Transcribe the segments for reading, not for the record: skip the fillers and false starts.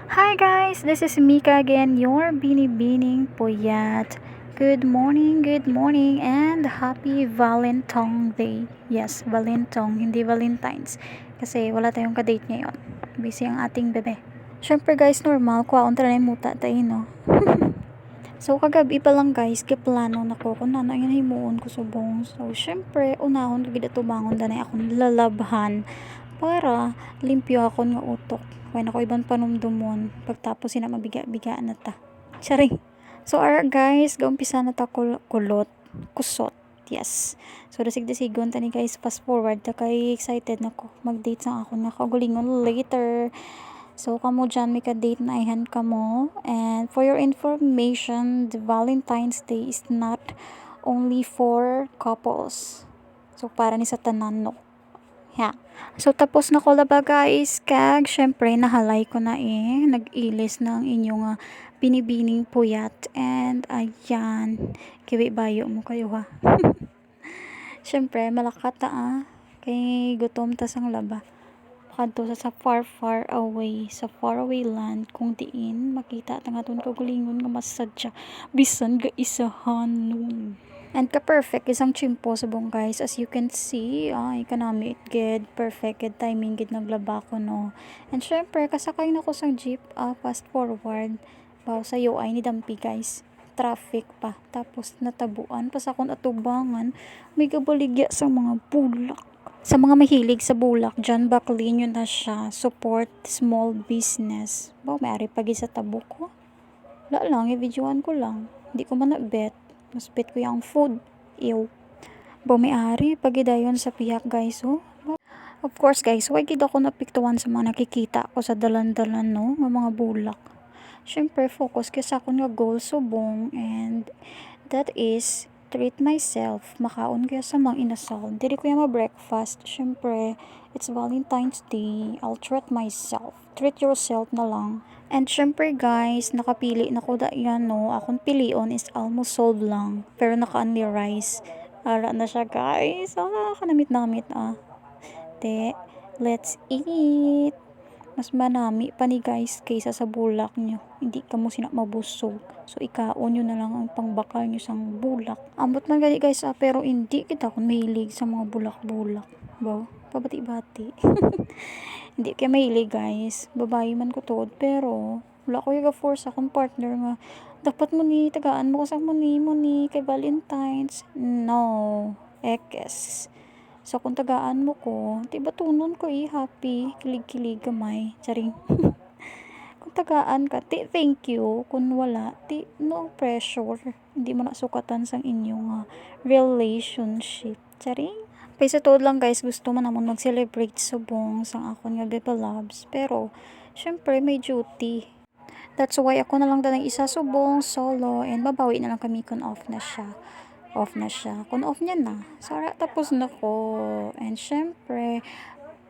Hi guys, this is Mika again, your binibining puyat. Good morning, and happy Valentine Day. Yes, Valentine, hindi Valentines. Kasi wala tayong kadate ngayon. Busy ang ating bebe. Syempre guys, normal, kwaon tala na muta tayo, no? So, kagabi pa lang guys, kiplano na ko kung ano yung himuon ko subong. So, syempre, unahon kagid tumangon danay akong lalabhan para limpyo ako nga utok. Kaya na ko ibang panumdumon. Pagtapos sina mabiga-bigaan na ta. Charing. So, guys, gaumpisa na ta kulot. Kusot. Yes. So, dasig-dasigon tani guys, fast forward ta kay excited na ko. Mag-date sa ako nga kagulingon later. So, kamo dyan, may ka-date na ihan kamo. And for your information, the Valentine's Day is not only for couples. So, para ni sa tanan, no? Yeah. So, tapos na ko laba guys. Kag, syempre, nahalay ko na Nag-ilis ng inyong binibining puyat. And, ayan. Kiwi bayo mo kayo ha. Syempre, malakat Kay gutom tas ang laba. Kadto sa far away, sa far away land kung diin makita tangaton kagulingon nga masadya bisan ga isahan nun. And ka-perfect isang chimpo subong guys, as you can see, economic gid, perfect gid timing gid naglaba ko no. And syempre kasakay na ko sa jeep, fast forward baw sa UI ni Dampi guys, traffic pa, tapos natabuan pa sa akong atubangan, may gabaligya sa mga bulak. Sa mga mahilig sa bulak, John Backlin yun na siya, support small business. Ba, may ari pagi sa tabo ko. Wala lang, i-videoan ko lang. Hindi ko man na-bet. Mas bet ko yung food. Ew. Ba, may ari pagi dayon sa piyak guys, oh. Of course guys, why gid ako napiktuan sa mga nakikita ko sa dalan-dalan no, ng mga bulak. Syempre focus kay sa akong nga goal subong, and that is treat myself, makaon kaya sa mga inasal. Dili ko yung ma-breakfast. Syempre, it's Valentine's Day. I'll treat myself. Treat yourself na lang. And syempre guys, nakapili na ko da yan no. Akong pilion is almost solved lang. Pero naka-only rice. Ara na siya guys. Kanamit Te, let's eat. Mas manami pa ni guys kaysa sa bulak nyo. Hindi ka mo sina mabusog. So, ikaon nyo na lang ang pangbakal nyo sang bulak. Ambot man gali guys, pero hindi kita kung mahilig sa mga bulak-bulak. Ba? Pabati-bati. Hindi kaya mahilig guys. Babae man ko tod, pero wala ko yung force akong partner nga. Dapat mo ni, tagaan mo ko sa mo ni, kay Valentine's. No. Ekes. So, kung tagaan mo ko, tiba tunon ko happy, kilig-kilig gamay, charing. Kung tagaan ka, thank you. Kung wala, no pressure. Hindi mo nasukatan sang inyong relationship, charing. Kaya sa todo lang guys, gusto mo naman mag-celebrate subong sang ako nga Bebe Loves. Pero, syempre may duty. That's why ako na lang danang isa subong, solo, and babawi na lang kami kung off na siya. Kung off niya na, sara tapos na ko. And syempre,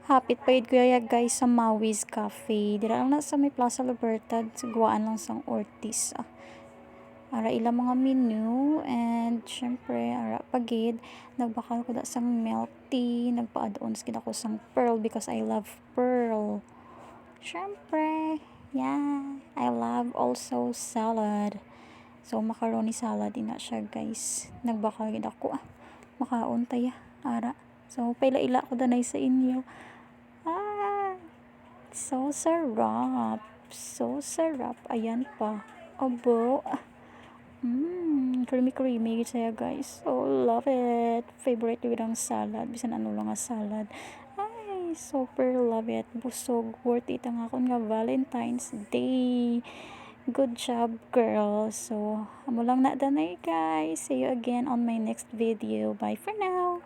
hapit pa yun kuya guys sa Maui's Cafe. Dira lang na sa may Plaza Libertad, guwaan lang sang Ortiz. Ara ilang mga menu, and syempre ara pagid nagbakal ko da sang milk tea, nagpa-add-ons gid ako sang pearl because I love pearl. Syempre, yeah, I love also salad. So, macaroni salad ina siya guys. Nagbakal gid ako makaon taya ara. So, paila-ila ko danay sa inyo. So sarap. So sarap. Ayan pa. Abo. Creamy gid saya guys. So love it. Favorite ko ang salad. Bisan ano lang nga salad. Ay, super love it. Busog. Worth it ang akong nga Valentine's Day. Good job, girl. So, amo lang na danay guys. See you again on my next video. Bye for now.